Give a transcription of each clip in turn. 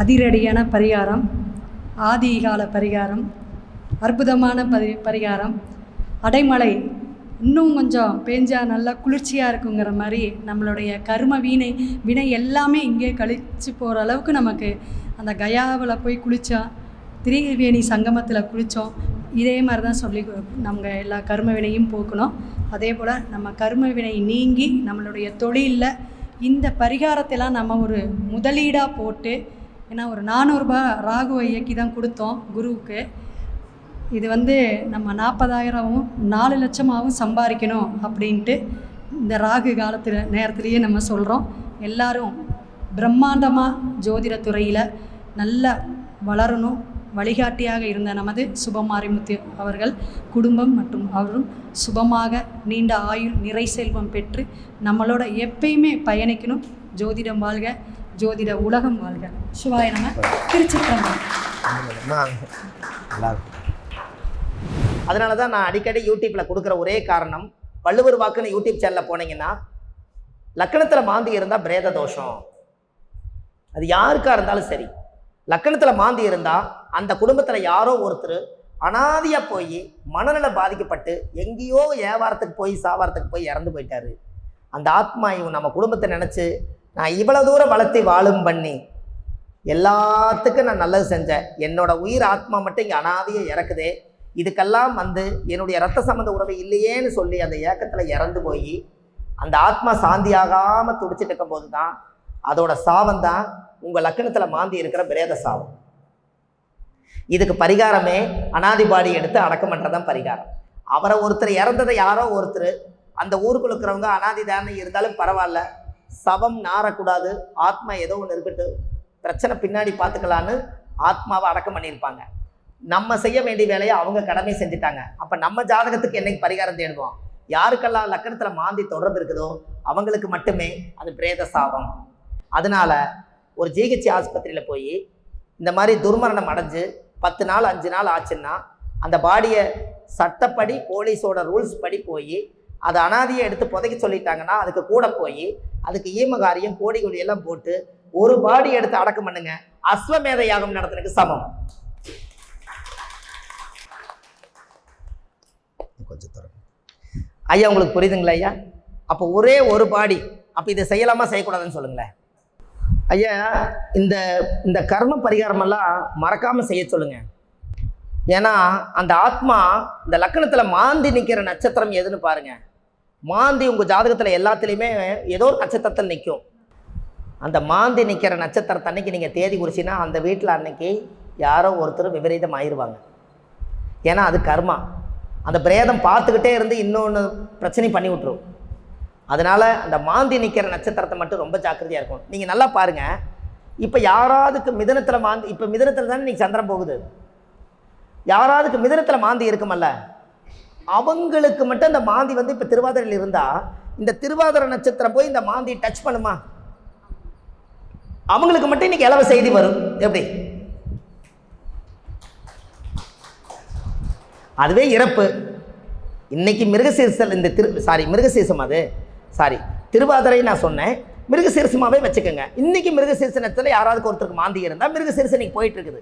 அதிரடியான பரிகாரம், ஆதிகால பரிகாரம், அற்புதமான பரிகாரம். அடைமழை இன்னும் கொஞ்சம் பேஞ்சா நல்லா குளிர்ச்சியாக இருக்குங்கிற மாதிரி நம்மளுடைய கர்ம வினை எல்லாமே இங்கே கழிச்சு போகிற அளவுக்கு நமக்கு அந்த கயாவில் போய் குளித்தோம், திரிவேணி சங்கமத்தில் குளித்தோம். இதே மாதிரி தான் சொல்லி நம்ம எல்லா கர்ம வினையும் போக்கணும். அதே போல் நம்ம கர்ம வினை நீங்கி நம்மளுடைய தொழிலில் இந்த பரிகாரத்தெல்லாம் நம்ம ஒரு முதலீடாக போட்டு, ஏன்னா ஒரு 400 ரூபா ராகுவை இயக்கி தான் கொடுத்தோம் குருவுக்கு. இது நம்ம 40,000வும் 4 லட்சமாகவும் சம்பாதிக்கணும் அப்படின்ட்டு இந்த ராகு நேரத்திலேயே நம்ம சொல்கிறோம். எல்லாரும் பிரம்மாண்டமாக ஜோதிடத்துறையில் நல்லா வளரணும். வழிகாட்டியாக இருந்த நமது சுபமாரிமுத்து அவர்கள் குடும்பம் மற்றும் அவரும் சுபமாக நீண்ட ஆயுள் நிறை செல்வம் பெற்று நம்மளோட எப்பயுமே பயணிக்கணும். ஜோதிடம் வாழ்க, ஜோதிட உலகம் வாழ்க. சிவாய நம. திருச்சிற்றம்பலம். அதனால தான் நான் அடிக்கடி யூடியூப்பில் கொடுக்குற ஒரே காரணம், வள்ளுவர் வாக்குன்னு யூடியூப் சேனலில் போனீங்கன்னா லக்கணத்தில் மாந்தி இருந்தால் பிரேத தோஷம். அது யாருக்காக இருந்தாலும் சரி, லக்கணத்தில் மாந்தி இருந்தால் அந்த குடும்பத்தில் யாரோ ஒருத்தர் அனாதியாக போய் மனநல பாதிக்கப்பட்டு எங்கேயோ வியாபாரத்துக்கு போய் சாவாரத்துக்கு போய் இறந்து போயிட்டாரு. அந்த ஆத்மா இவன் நம்ம குடும்பத்தை நினச்சி நான் இவ்வளோ தூரம் வளர்த்தி வாழும் பண்ணி எல்லாத்துக்கும் நான் நல்லது செஞ்சேன், என்னோட உயிர் ஆத்மா மட்டும் இங்கே அனாதியாக இறக்குதே, இதுக்கெல்லாம் என்னுடைய ரத்த சம்பந்த உறவு இல்லையேன்னு சொல்லி அந்த ஏக்கத்தில் இறந்து போய் அந்த ஆத்மா சாந்தியாகாமல் துடிச்சிட்டு இருக்கும்போது தான் அதோட சாபம் தான் உங்கள் லக்கணத்தில் மாந்தி இருக்கிற பிரேத சாபம். இதுக்கு பரிகாரமே அனாதிபாடி எடுத்து அடக்கம் பண்ணுறதான் பரிகாரம். அவரை ஒருத்தர் இறந்ததை யாரோ ஒருத்தர் அந்த ஊருக்குள்ள இருக்கிறவங்க அனாதி தானே இருந்தாலும் பரவாயில்ல, சவம் நாரக்கூடாது, ஆத்மா ஏதோ ஒன்று இருக்கட்டு, பிரச்சனை பின்னாடி பார்த்துக்கலான்னு ஆத்மாவை அடக்கம் பண்ணியிருப்பாங்க. நம்ம செய்ய வேண்டிய வேலையை அவங்க கடமை செஞ்சுட்டாங்க. அப்போ நம்ம ஜாதகத்துக்கு என்னைக்கு பரிகாரம் தேடுவோம்? யாருக்கெல்லாம் லக்கணத்தில் மாந்தி தொடர்பு இருக்குதோ அவங்களுக்கு மட்டுமே அது பிரேத சாபம். அதனால ஒரு ஜிஹெச் ஆஸ்பத்திரியில் போய் இந்த மாதிரி துர்மரணம் அடைஞ்சு 10 நாள் 5 நாள் ஆச்சுன்னா அந்த பாடியை சட்டப்படி போலீஸோட ரூல்ஸ் படி போய் அதை அனாதியை எடுத்து புதைக்க சொல்லிட்டாங்கன்னா அதுக்கு கூட போய் அதுக்கு ஈமகாரியம் கோடி எல்லாம் போட்டு ஒரு பாடி எடுத்து அடக்கம் பண்ணுங்க, அஸ்வமேத யாகம் நடத்துறதுக்கு சமம். கொஞ்சம் தர ஐயா, உங்களுக்கு புரியுதுங்களா ஐயா? அப்போ ஒரே ஒரு பாடி, அப்போ இதை செய்யலாமா செய்யக்கூடாதுன்னு சொல்லுங்களேன் ஐயா. இந்த கர்ம பரிகாரமெல்லாம் மறக்காமல் செய்ய சொல்லுங்க. ஏன்னா அந்த ஆத்மா இந்த லக்கணத்தில் மாந்தி நிற்கிற நட்சத்திரம் எதுன்னு பாருங்க. மாந்தி உங்கள் ஜாதகத்தில் எல்லாத்துலேயுமே ஏதோ ஒரு நட்சத்திரத்தில் நிற்கும். அந்த மாந்தி நிற்கிற நட்சத்திரத்தை அன்னைக்கு நீங்கள் தேதி குறிச்சின்னா அந்த வீட்டில் அன்னைக்கு யாரோ ஒருத்தர் விபரீதம் ஆயிடுவாங்க. ஏன்னா அது கர்மா. அந்த பிரேதம் பார்த்துக்கிட்டே இருந்து இன்னொன்று பிரச்சனை பண்ணி விட்டுரும். அதனால் அந்த மாந்தி நிற்கிற நட்சத்திரத்தை மட்டும் ரொம்ப ஜாக்கிரதையாக இருக்கும். நீங்கள் நல்லா பாருங்கள், இப்போ யாராவதுக்கு மிதனத்தில் மாந்தி, இப்போ மிதனத்தில் தானே இன்றைக்கி சந்திரன் போகுது, யாராவதுக்கு மிதனத்தில் மாந்தி இருக்குமல்ல, அவங்களுக்கு மட்டும் அந்த மாந்தி இப்போ திருவாதிரையில் இருந்தால் இந்த திருவாதிரை நட்சத்திரம் போய் இந்த மாந்தி டச் பண்ணுமா? அவங்களுக்கு மட்டும் இன்றைக்கி இலவ செய்தி வரும். எப்படி? அதுவே இறப்பு. இன்னைக்கு மிருகசீரிசல் இந்த மிருகசீரிசம் திருவாதிரை நான் சொன்னேன், மிருகசீரிசமாகவே வச்சுக்கோங்க. இன்றைக்கி மிருகசீரிச நட்சத்திரத்தில் யாராவது ஒருத்தருக்கு மாந்தி இருந்தால் மிருகசீரிசம் இன்னைக்கு போயிட்டு இருக்குது.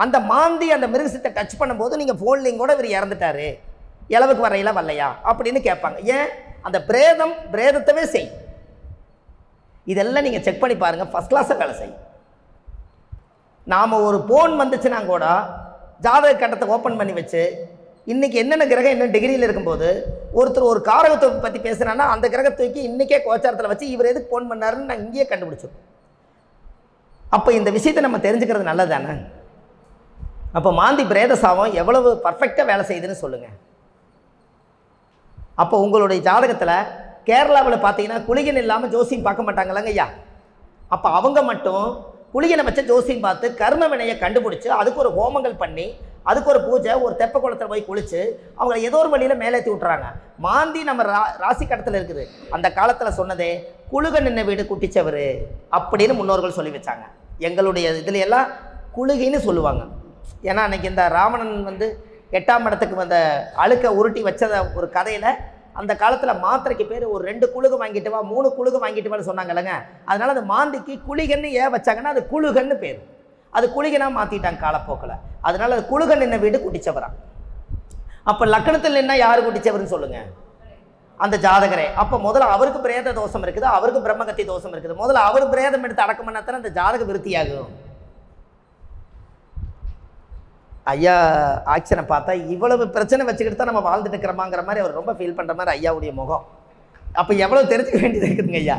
அந்த மாந்தி அந்த மிருகசீரிசத்தை டச் பண்ணும்போது நீங்கள் ஃபோன்லையும் கூட இவர் இறந்துட்டாரு, இளவுக்கு வரையில வரலையா அப்படின்னு கேட்பாங்க. ஏன்? அந்த பிரேதத்தவே செய். இதெல்லாம் நீங்கள் செக் பண்ணி பாருங்கள், ஃபஸ்ட் கிளாஸாக வேலை செய்யும். நாம் ஒரு ஃபோன் வந்துச்சுன்னா கூட ஜாதக கட்டத்தை ஓப்பன் பண்ணி வச்சு இன்றைக்கி என்னென்ன கிரகம் என்ன டிகிரியில் இருக்கும்போது ஒருத்தர் ஒரு காரகத்தை பற்றி பேசுகிறான்னா அந்த கிரகத்துக்கு இன்றைக்கே கோச்சாரத்தில் வச்சு இவர் எதுக்கு ஃபோன் பண்ணாருன்னு நான் இங்கேயே கண்டுபிடிச்சிருக்கோம். அப்போ இந்த விஷயத்தை நம்ம தெரிஞ்சுக்கிறது நல்லது தானே? அப்போ மாந்தி பிரேத சாபம் எவ்வளவு பர்ஃபெக்டாக வேலை செய்யுதுன்னு சொல்லுங்கள். அப்போ உங்களுடைய ஜாதகத்தில் கேரளாவில் பார்த்தீங்கன்னா குளிகன் இல்லாமல் ஜோசியம் பார்க்க மாட்டாங்களாங்க ஐயா. அப்போ அவங்க மட்டும் குளிகனை வச்ச ஜோசியம் பார்த்து கர்ம வினையை கண்டுபிடிச்சி அதுக்கு ஒரு ஹோமங்கள் பண்ணி அதுக்கு ஒரு பூஜை, ஒரு தெப்ப குளத்தில் போய் குளித்து அவங்கள ஏதோ ஒரு வழியில் மேலேற்றி விட்டுறாங்க. மாந்தி நம்ம ராசி கட்டத்தில் இருக்குது. அந்த காலத்தில் சொன்னதே குளுக நின்ன வீடு குட்டிச்சவர் அப்படின்னு முன்னோர்கள் சொல்லி வச்சாங்க. எங்களுடைய இதில் எல்லாம் குளுகின்னு சொல்லுவாங்க. ஏன்னா அன்றைக்கி இந்த ராவணன் 8ஆம் இடத்துக்கு வந்த அழுக்க உருட்டி வச்சத ஒரு கதையில் அந்த காலத்தில் மாத்திரைக்கு பேர் ஒரு 2 குளுகு வாங்கிட்டு வா 3 குளுகு வாங்கிட்டு வான்னு சொன்னாங்க இல்லைங்க. அதனால் அந்த மாந்திக்கு குளிகன்னு ஏன் வச்சாங்கன்னா அது குளுகன்னு பேர். அது குளிகனா மாற்றிட்டாங்க காலப்போக்கில். அதனால அது குழுக நின்ன வீடு குட்டிச்சவரா. அப்போ லக்கணத்தில் நின்னா யார் குட்டிச்சவர்னு சொல்லுங்கள்? அந்த ஜாதகரே. அப்போ முதல்ல அவருக்கு பிரேத தோஷம் இருக்குது, அவருக்கு பிரம்மகத்தி தோஷம் இருக்குது. முதல்ல அவர் பிரேதம் எடுத்து அடக்கம் பண்ணாத்தானே அந்த ஜாதக விருத்தியாகும். ஐயா ஆக்ஷனை பார்த்தா இவ்வளவு பிரச்சனை வச்சுக்கிட்டு தான் நம்ம வாழ்ந்துட்டு இருக்கிறோமாங்கிற மாதிரி அவர் ரொம்ப ஃபீல் பண்ணுற மாதிரி ஐயாவுடைய முகம். அப்போ எவ்வளோ தெரிஞ்சுக்க வேண்டியது இருக்குதுங்க ஐயா.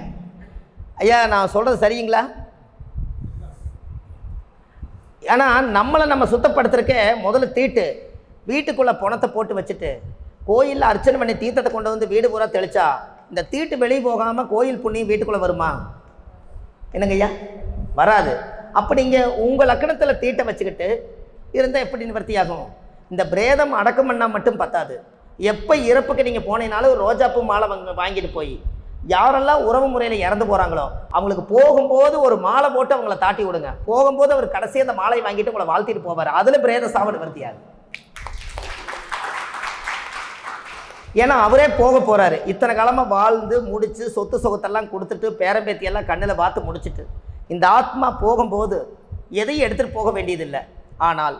ஐயா நான் சொல்கிறது சரிங்களா? ஏன்னா நம்மளை நம்ம சுத்தப்படுத்துறதுக்கே முதல்ல தீட்டு. வீட்டுக்குள்ளே பணத்தை போட்டு வச்சுட்டு கோயிலில் அர்ச்சனை பண்ணி தீர்த்தத்தை கொண்டு வந்து வீடு பூரா தெளிச்சா இந்த தீட்டு வெளியே போகாமல் கோயில் புண்ணியம் வீட்டுக்குள்ளே வருமா? என்னங்க ஐயா? வராது. அப்படி இங்கே உங்கள் லக்கணத்தில் தீட்டை வச்சுக்கிட்டு இருந்தால் எப்படி நிவர்த்தியாகும்? இந்த பிரேதம் அடக்கம் பண்ணால் மட்டும் பத்தாது. எப்போ இறப்புக்கு நீங்கள் போனீங்கனாலும் ஒரு ரோஜாப்பூ மாலை வாங்கிட்டு போய் யாரெல்லாம் உறவு முறையில் இறந்து போகிறாங்களோ அவங்களுக்கு போகும்போது ஒரு மாலை போட்டு அவங்கள தாட்டி விடுங்க. போகும்போது அவர் கடைசி அந்த மாலையை வாங்கிட்டு உங்களை வாழ்த்திட்டு போவார். அதில் பிரேத சாவு நிவர்த்தியாகும். ஏன்னா அவரே போக போகிறாரு. இத்தனை காலமாக வாழ்ந்து முடித்து சொத்து சொகத்தெல்லாம் கொடுத்துட்டு பேரம்பேத்தியெல்லாம் கண்ணில் பார்த்து முடிச்சுட்டு இந்த ஆத்மா போகும்போது எதையும் எடுத்துகிட்டு போக வேண்டியதில்லை. ஆனால்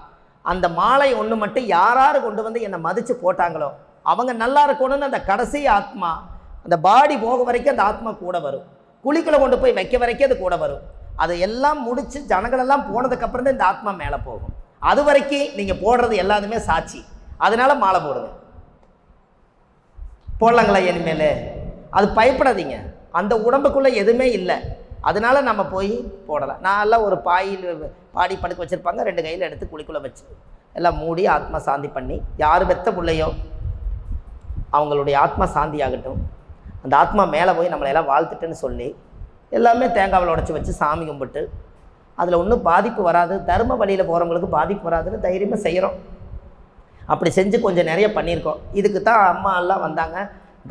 அந்த மாலை ஒன்று மட்டும் யார் கொண்டு வந்து என்னை மதித்து போட்டாங்களோ அவங்க நல்லா இருக்கணும்னு அந்த கடைசி ஆத்மா அந்த பாடி போக வரைக்கும் அந்த ஆத்மா கூட வரும். குழிக்குள்ளே கொண்டு போய் வைக்க வரைக்கும் அது கூட வரும். அதை எல்லாம் முடித்து ஜனங்களெல்லாம் போனதுக்கப்புறம் தான் இந்த ஆத்மா மேலே போகும். அது வரைக்கும் நீங்கள் போடுறது எல்லாத்துமே சாட்சி. அதனால மாலை போடுங்க. போடலாங்களா? இனிமேல் அது பயப்படாதீங்க. அந்த உடம்புக்குள்ளே எதுவுமே இல்லை. அதனால நம்ம போய் போடலாம். நான் எல்லாம் ஒரு பாயில் பாடி படுக்க வச்சுருப்பாங்க, 2 கையில் எடுத்து குழிக்குள்ளே வச்சு எல்லாம் மூடி ஆத்மா சாந்தி பண்ணி யார் பெத்த பிள்ளையோ அவங்களுடைய ஆத்மா சாந்தி ஆகட்டும், அந்த ஆத்மா மேலே போய் நம்மளையெல்லாம் வாழ்த்துட்டுன்னு சொல்லி எல்லாமே தேங்காவில் உடச்சி வச்சு சாமி கும்பிட்டு அதில் ஒன்றும் பாதிப்பு வராது, தர்ம வழியில் போகிறவங்களுக்கு பாதிப்பு வராதுன்னு தைரியமாக செய்கிறோம். அப்படி செஞ்சு கொஞ்சம் நிறைய பண்ணியிருக்கோம். இதுக்கு தான் அம்மா எல்லாம் வந்தாங்க.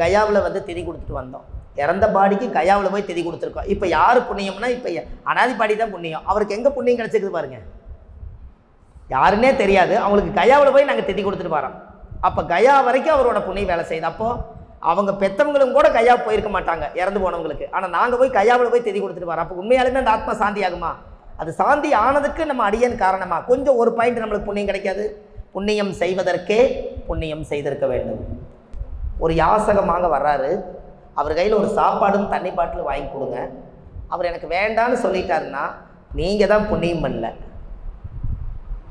கயாவில் வந்து திதி கொடுத்துட்டு வந்தோம். இறந்த பாடிக்கு கயாவில் போய் திதி கொடுத்துருக்கோம். இப்போ யார் புண்ணியம்னா இப்போ அனாதி பாடி தான் புண்ணியம். அவருக்கு எங்கே புண்ணியம் கிடச்சிருக்கு பாருங்கள். யாருன்னே தெரியாது, அவங்களுக்கு கயாவில் போய் நாங்கள் திதி கொடுத்துட்டு வரோம். அப்போ கயா வரைக்கும் அவரோட புண்ணியம் வேலை செய்யுது. அப்போது அவங்க பெற்றவங்களும் கூட கயா போயிருக்க மாட்டாங்க இறந்து போனவங்களுக்கு. ஆனால் நாங்கள் போய் கயாவில் போய் திதி கொடுத்துட்டு வரோம். அப்போ உண்மையாலுமே அந்த ஆத்மா சாந்தி ஆகுமா? அது சாந்தி ஆனதுக்கு நம்ம அடியன் காரணமாக கொஞ்சம் ஒரு பாயிண்ட் நம்மளுக்கு புண்ணியம் கிடைக்காது. புண்ணியம் செய்வதற்கே புண்ணியம் செய்திருக்க வேண்டும். ஒரு யாசகமாக வர்றாரு, அவர் கையில் ஒரு சாப்பாடும் தண்ணி பாட்டில் வாங்கி கொடுங்க. அவர் எனக்கு வேண்டான்னு சொல்லிட்டாருன்னா நீங்கள் தான் புண்ணியம் பண்ணல.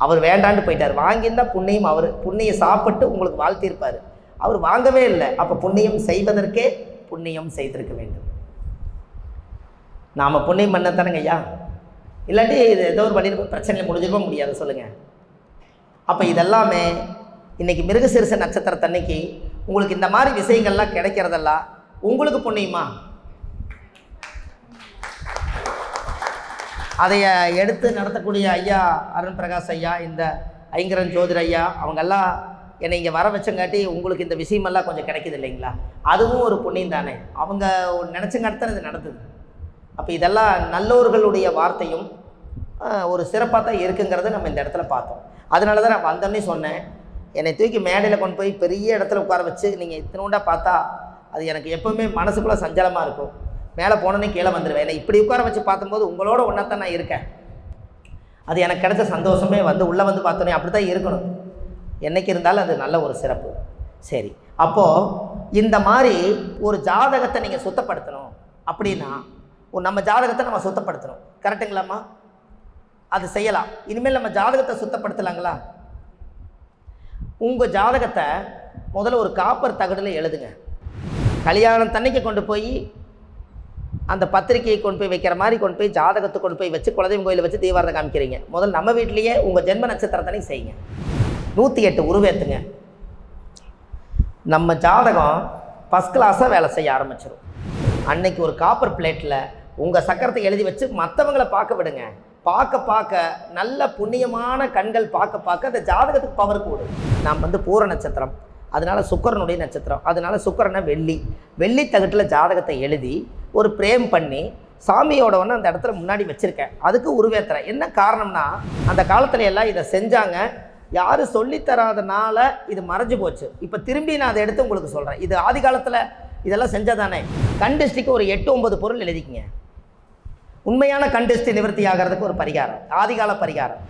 அவர் வேண்டான்னு போயிட்டார். வாங்கியிருந்தால் புண்ணியம் அவர் புண்ணியம் சாப்பிட்டு உங்களுக்கு வாழ்த்திருப்பார். அவர் வாங்கவே இல்லை. அப்போ புண்ணியம் செய்வதற்கே புண்ணியம் செய்திருக்க வேண்டும். நாம் புண்ணியம் பண்ணத்தானுங்க ஐயா. இல்லாட்டி இது ஏதோ ஒரு வழியில் பிரச்சனையில் முடிஞ்சிருக்க முடியாது சொல்லுங்கள். அப்போ இதெல்லாமே இன்றைக்கி மிருகசீரிஷ நட்சத்திரத்தன்னைக்கு உங்களுக்கு இந்த மாதிரி விஷயங்கள்லாம் கிடைக்கிறதெல்லாம் உங்களுக்கு புண்ணியமா? அதை எடுத்து நடத்தக்கூடிய ஐயா அருண் பிரகாஷ் ஐயா, இந்த ஐங்கரன் ஜோதிர் ஐயா, அவங்கெல்லாம் என்னை இங்கே வர வச்சங்காட்டி உங்களுக்கு இந்த விஷயமெல்லாம் கொஞ்சம் கிடைக்கிது இல்லைங்களா? அதுவும் ஒரு புண்ணியம் தானே. அவங்க நினச்சங்காட்டி இது நடந்தது. அப்போ இதெல்லாம் நல்லோர்களுடைய வார்த்தையும் ஒரு சிறப்பாக தான் இருக்குங்கிறத நம்ம இந்த இடத்துல பார்த்தோம். அதனால தான் நான் வந்தோன்னே சொன்னேன், என்னை தூக்கி மேடையில் கொண்டு போய் பெரிய இடத்துல உட்கார வச்சு நீங்கள் இத்தனோண்டா பார்த்தா அது எனக்கு எப்போவுமே மனசுக்குள்ளே சஞ்சலமாக இருக்கும். மேலே போனோன்னே கீழே வந்துடுவேன். என்னை இப்படி உட்கார வச்சு பார்க்கும்போது உங்களோட ஒன்றா தான் நான் இருக்கேன். அது எனக்கு கிடைச்ச சந்தோஷமே. உள்ளே வந்து பார்த்தோன்னே அப்படி தான் இருக்கணும். என்றைக்கு இருந்தாலும் அது நல்ல ஒரு சிறப்பு. சரி, அப்போது இந்த மாதிரி ஒரு ஜாதகத்தை நீங்கள் சுத்தப்படுத்தணும் அப்படின்னா நம்ம ஜாதகத்தை நம்ம சுத்தப்படுத்தணும். கரெக்டுங்களாம்மா? அது செய்யலாம். இனிமேல் நம்ம ஜாதகத்தை சுத்தப்படுத்தலாங்களா? உங்கள் ஜாதகத்தை முதல்ல ஒரு காப்பர் தகடில் எழுதுங்க. கல்யாணம் தண்ணிக்கு கொண்டு போய் அந்த பத்திரிக்கையை கொண்டு போய் வைக்கிற மாதிரி கொண்டு போய் ஜாதகத்தை கொண்டு போய் வச்சு குலதெய்வம் கோயிலை வச்சு தீவாரத்தை காமிக்கிறீங்க. முதல்ல நம்ம வீட்லேயே உங்கள் ஜென்ம நட்சத்திரத்தனை செய்யுங்க. 108 உருவேற்றுங்க. நம்ம ஜாதகம் ஃபஸ்ட் கிளாஸாக வேலை செய்ய ஆரம்பிச்சிடும். அன்னைக்கு ஒரு காப்பர் பிளேட்டில் உங்கள் சக்கரத்தை எழுதி வச்சு மற்றவங்களை பார்க்க விடுங்க. பார்க்க பார்க்க நல்ல புண்ணியமான கண்கள் பார்க்க பார்க்க அந்த ஜாதகத்துக்கு பவர் கூடும். நாம் பூர நட்சத்திரம், அதனால சுக்கரனுடைய நட்சத்திரம், அதனால சுக்கரனை வெள்ளி தகட்டில் ஜாதகத்தை எழுதி ஒரு பிரேம் பண்ணி சாமியோட ஒன்று அந்த இடத்துல முன்னாடி வச்சுருக்கேன். அதுக்கு உருவேற்றுறேன். என்ன காரணம்னா அந்த காலத்துல எல்லாம் இதை செஞ்சாங்க. யாரும் சொல்லித்தராதனால இது மறைஞ்சு போச்சு. இப்போ திரும்பி நான் அதை எடுத்து உங்களுக்கு சொல்கிறேன். இது ஆதி காலத்தில் இதெல்லாம் செஞ்சதானே. கண் டிஸ்ட்ரிக்கு ஒரு 8-9 பொருள் எழுதிக்கிங்க. உண்மையான கண் திருஷ்டி நிவர்த்தி ஆகிறதுக்கு ஒரு பரிகாரம், ஆதிகால பரிகாரம்.